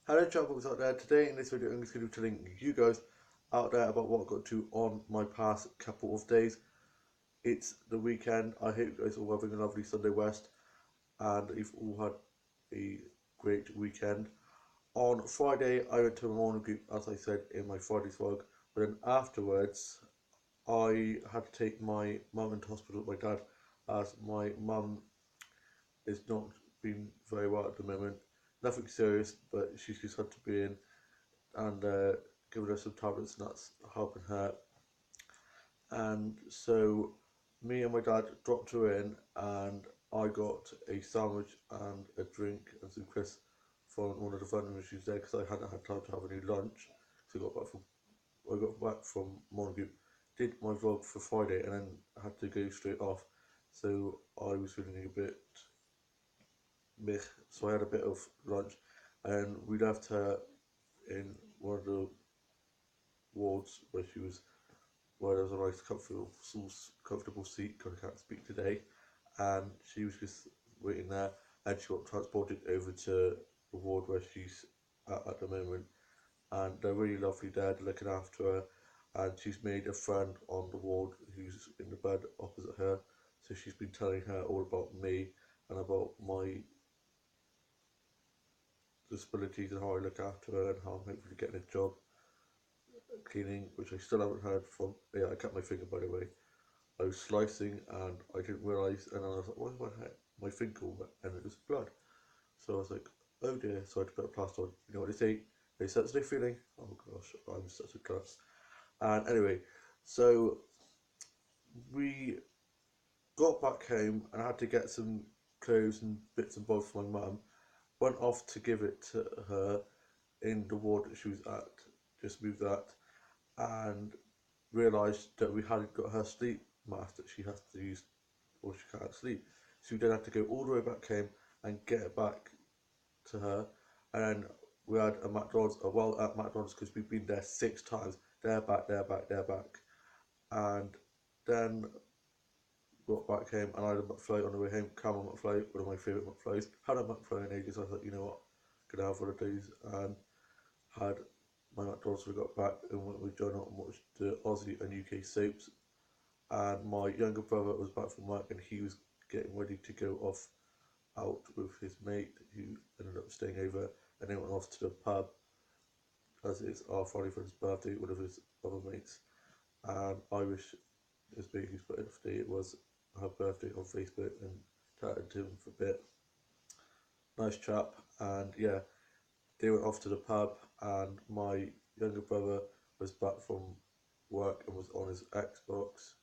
Hello chatbox out there. Today in this video I'm just going to be telling you guys out there about what I got to on my past couple of days. It's the weekend. I hope you guys are all having a lovely Sunday West and you've all had a great weekend. On Friday I went to a morning group as I said in my Friday's vlog, but then afterwards I had to take my mum into hospital with my dad as my mum is not being very well at the moment. Nothing serious, but she's just had to be in and giving her some tablets and that's helping her. And so me and my dad dropped her in and I got a sandwich and a drink and some crisps from one of the vending machines there because I hadn't had time to have any lunch. So I got back from Montague, did my vlog for Friday and then had to go straight off. So I was feeling a bit meh. So I had a bit of lunch and we left her in one of the wards where there was a nice comfortable seat because I can't speak today, and she was just waiting there, and she got transported over to the ward where she's at the moment, and they're really lovely there, they're looking after her, and she's made a friend on the ward who's in the bed opposite her, so she's been telling her all about me and about my disabilities and how I look after her and how I'm hopefully getting a job cleaning, which I still haven't heard from. Yeah, I cut my finger by the way. I was slicing and I didn't realise, and I was like, why is my finger all wet? And it was blood. So I was like, oh dear. So I had to put a plaster on. You know what they say? They sensitive feeling. Oh gosh, I'm such a klutz. And anyway, so we got back home and I had to get some clothes and bits and bobs for my mum. Went off to give it to her in the ward that she was at. Just moved that and realised that we hadn't got her sleep mask that she has to use or she can't sleep. So we then had to go all the way back home and get it back to her. And then we had a McDonald's, at McDonald's because we've been there 6 times. They're back, they're back, they're back. And then got back home and I had a McFlurry on the way home. Caramel McFlurry, one of my favourite McFlurries. Had a McFlurry in ages. I thought, you know what, gonna have one of these. And had my McDonald's when we got back and went with John out and watched the Aussie and UK soaps. And my younger brother was back from work and he was getting ready to go off out with his mate who ended up staying over, and they went off to the pub as it's our funny friend's birthday, one of his other mates. And I wish his mate whose birthday it was her birthday on Facebook and chatted to him for a bit. Nice chap, and yeah, they went off to the pub, and my younger brother was back from work and was on his Xbox,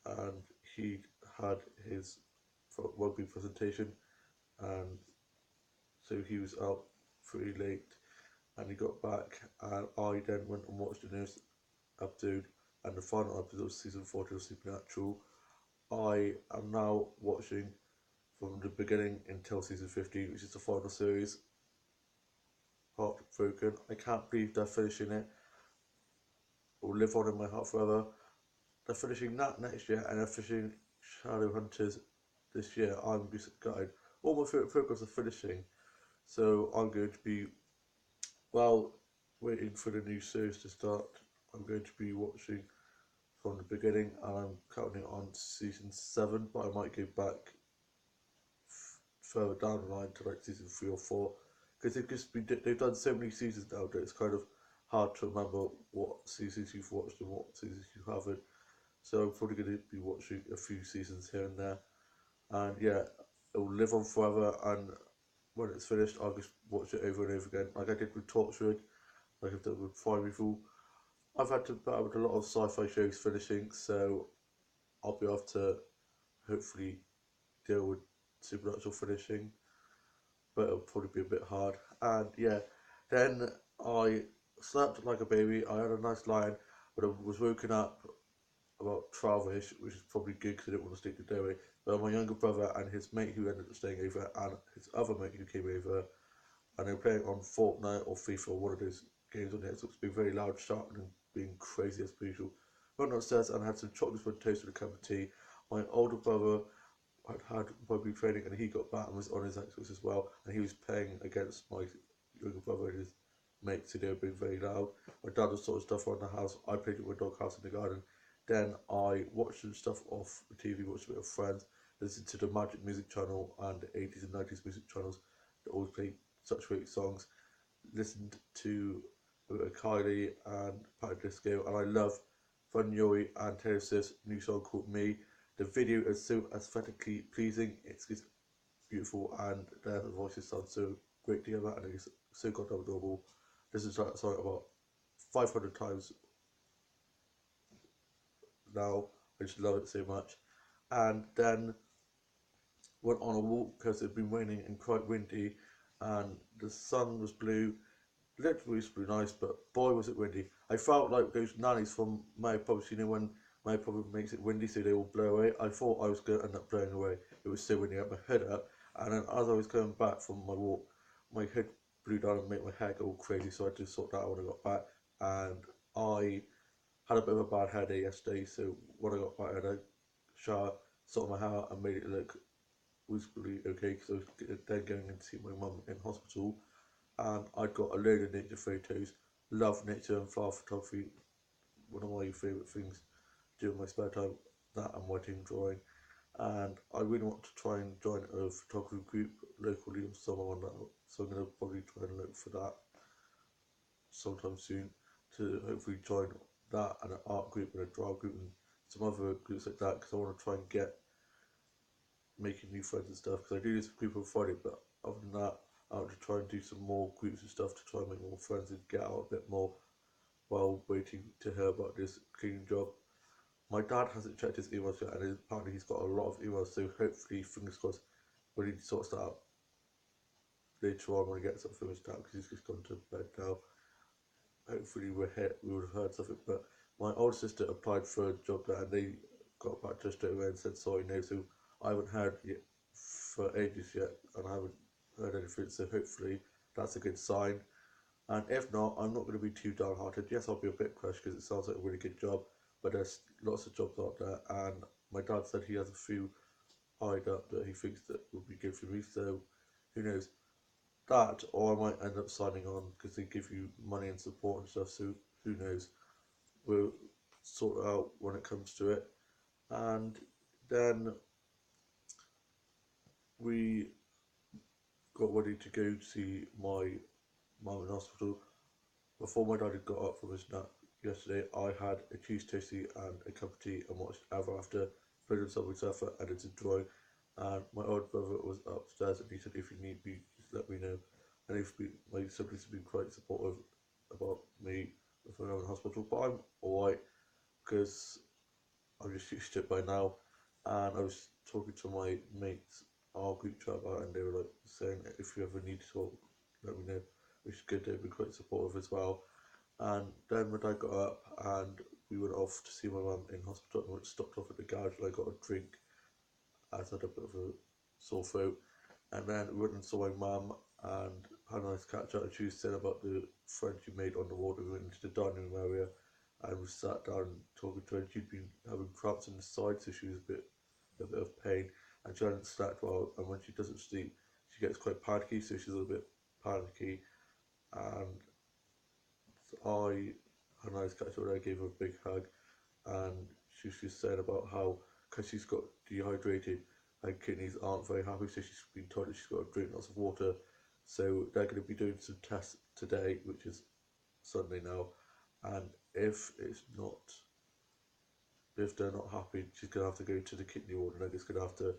and he had his rugby presentation, and so he was out pretty late, and he got back, and I then went and watched the newest episode and the final episode of season 40 of Supernatural. I am now watching from the beginning until season 15, which is the final series. Heartbroken. I can't believe they're finishing it. It will live on in my heart forever. They're finishing that next year, and they're finishing Shadowhunters this year. I'm just gutted. All my favourite programs are finishing, so I'm going to be, well, waiting for the new series to start. I'm going to be watching from the beginning, and I'm counting on season 7, but I might go back further down the line to like season 3 or 4 because they've done so many seasons now that it's kind of hard to remember what seasons you've watched and what seasons you haven't. So I'm probably going to be watching a few seasons here and there, and yeah, it will live on forever. And when it's finished, I'll just watch it over and over again, like I did with Torchwood, like I've done with Fire Fall. I've had to battle with a lot of sci-fi shows finishing, so I'll be able to hopefully deal with Supernatural finishing, but it'll probably be a bit hard. And yeah, then I slept like a baby. I had a nice line, but I was woken up about 12ish, which is probably good because I didn't want to sleep the day away. But my younger brother and his mate who ended up staying over, and his other mate who came over, and they were playing on Fortnite or FIFA or one of those games on the Xbox, being very loud, shouting and being crazy as per usual. Went upstairs and had some chocolate spread toast with a cup of tea. My older brother had rugby training and he got back and was on his Xbox as well, and he was playing against my younger brother and his mates, and they were being very loud. My dad was sorting stuff around the house. I played with my dog house in the garden. Then I watched some stuff off the TV, watched a bit of Friends, listened to the Magic Music Channel and the 80s and 90s music channels that always play such great songs. Listened to Kylie and Pat Disco, and I love Fun Yuri and Taylor Swift's new song called Me. The video is so aesthetically pleasing, it's beautiful, and their voices sound so great together, and it's so goddamn adorable. Listened to that song about 500 times now. I just love it so much. And then went on a walk because it had been raining and quite windy, and the sun was blue. Literally was pretty nice, but boy was it windy. I felt like those nannies from Mary Poppins, when Mary Poppins makes it windy so they all blow away. I thought I was going to end up blowing away. It was so windy. I had my head up, and then as I was coming back from my walk, my head blew down and made my hair go all crazy, so I had to sort that out when I got back. And I had a bit of a bad hair day yesterday, so when I got back, I had a shower, sorted my hair out, and made it look reasonably okay because I was then going in to see my mum in hospital, and I'd got a load of nature photos. Love nature and flower photography, one of my favourite things to do in my spare time, that and wedding drawing. And I really want to try and join a photography group locally or somewhere on that, so I'm going to probably try and look for that sometime soon to hopefully join that and an art group and a draw group and some other groups like that, because I want to try and get making new friends and stuff, because I do this group on Friday, but other than that I want to try and do some more groups and stuff to try and make more friends and get out a bit more while waiting to hear about this cleaning job. My dad hasn't checked his emails yet, and apparently he's got a lot of emails, so hopefully, fingers crossed, when he sorts that out later on when he gets up finished out, because he's just gone to bed now. Hopefully we would have heard something, but my older sister applied for a job there, and they got back to us straight away and said sorry no, so I haven't heard yet for ages yet, and I haven't heard anything, so hopefully that's a good sign. And if not, I'm not going to be too downhearted. Yes, I'll be a bit crushed because it sounds like a really good job, but there's lots of jobs out there, and my dad said he has a few eyed up that he thinks that would be good for me. So who knows? That, or I might end up signing on because they give you money and support and stuff. So who knows? We'll sort it out when it comes to it. And then we got ready to go see my mum in hospital. Before my dad had got up from his nap yesterday, I had a cheese toastie and a cup of tea and watched Ever After, played on Subway Surfer, edited drawing, and my old brother was upstairs and he said if you need me, just let me know. And my siblings have been quite supportive about me if I'm in hospital, but I'm alright because I'm just used to it by now. And I was talking to my mates, our group chat about it, and they were like saying if you ever need to talk, let me know, which is good. They've been quite supportive as well. And then my dad got up and we went off to see my mum in hospital, and we stopped off at the garage and I got a drink as I had a bit of a sore throat. And then we went and saw my mum and had a nice catch up, and she was saying about the friend she made on the ward. We went into the dining room area and we sat down talking to her, and she'd been having cramps in the side, so she was a bit of pain, and she hadn't slept well, and when she doesn't sleep she gets quite panicky, so she's a little bit panicky. And I had a nice catch up with her, I gave her a big hug, and she was just saying about how, because she's got dehydrated, her kidneys aren't very happy, so she's been told that she's got to drink lots of water. So they're going to be doing some tests today, which is Sunday now, and if they're not happy, she's going to have to go to the kidney ward, and they're just going to have to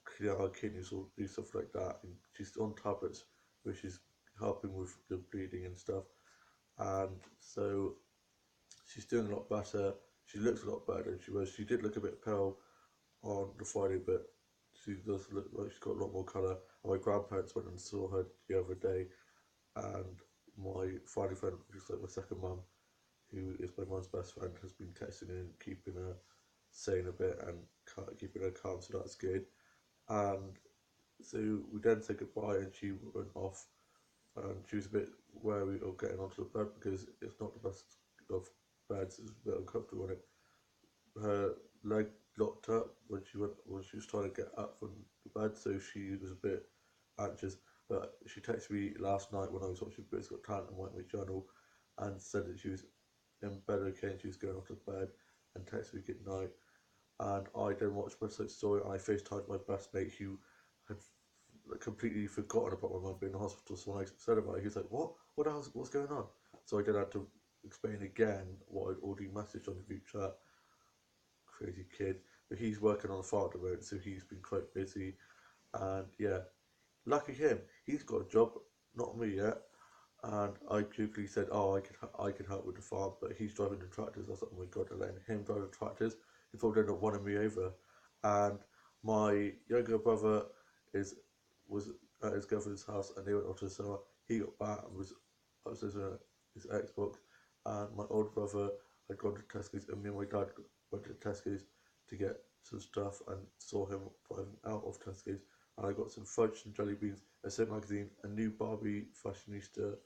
clean out her kidneys or do stuff like that. And she's on tablets, which is helping with the bleeding and stuff. And so she's doing a lot better. She looks a lot better than she was. She did look a bit pale on the Friday, but she does look like she's got a lot more colour. And my grandparents went and saw her the other day, and my Friday friend, who's like my second mum, who is my mum's best friend, has been texting her and keeping her sane a bit and keeping her calm, so that's good. And so we then said goodbye, and she went off, and she was a bit wary of getting onto the bed because it's not the best of beds. It's a bit uncomfortable on it. Her leg locked up when she was trying to get up from the bed, so she was a bit anxious. But she texted me last night when I was watching Britain's Got Talent and went to my journal and said that she was in bed okay and she was going off to bed and texted me good night. And I then watched West Side Story and I FaceTimed my best mate who had completely forgotten about my mum being in the hospital. So when I said about it, he was like, "What? What else? What's going on?" So I then had to explain again what I'd already messaged on the group chat. Crazy kid. But he's working on a farm at the moment, so he's been quite busy. And yeah, lucky him. He's got a job, not me yet. And I jokingly said, "Oh, I could help with the farm," but he's driving the tractors. I was like, "Oh my god!" And letting him drive the tractors, he probably ended up running me over. And my younger brother is was at his girlfriend's house, and they went off to the cinema. He got back and was upstairs on his Xbox. And my older brother had gone to Tesco's, and me and my dad went to Tesco's to get some stuff, and saw him driving out of Tesco's. And I got some fudge and jelly beans, a Sim magazine, a new Barbie fashionista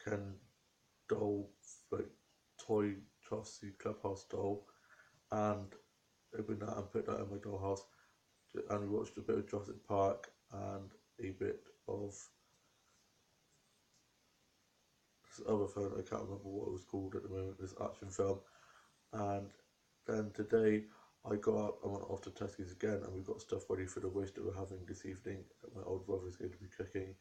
Ken doll, like toy Chelsea clubhouse doll, and opened that and put that in my dollhouse. And we watched a bit of Jurassic Park and a bit of this other film. I can't remember what it was called at the moment. This action film. And then today I got up and went off to Tesco's again, and we got stuff ready for the roast that we're having this evening. That my old brother is going to be cooking,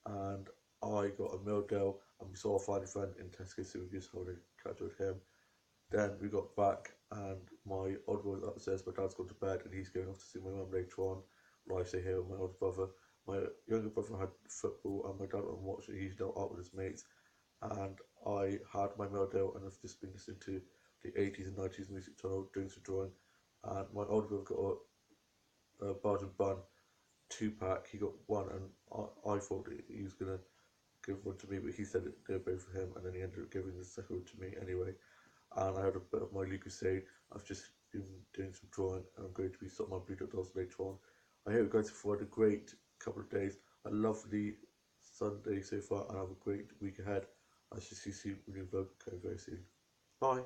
and I got a meal deal, and we saw a fine friend in Tesco, so we just held a catch with him. Then we got back, and my older brother's upstairs. My dad's gone to bed, and he's going off to see my mum later on. When I stay here with my older brother, my younger brother had football, and my dad went and watched it. He's now out with his mates, and I had my meal deal, and I've just been listening to the 80s and 90s music channel, doing some drawing. And my older brother got a Barge and Bun 2 pack. He got one, and I thought he was gonna give one to me, but he said they're both for him, and then he ended up giving the second one to me anyway. And I had a bit of my Lucasade. I've just been doing some drawing, and I'm going to be sorting my Blue Dot dolls later on. I hope you guys have had a great couple of days, a lovely Sunday so far, and have a great week ahead. I shall see you in the new vlog very soon. Bye.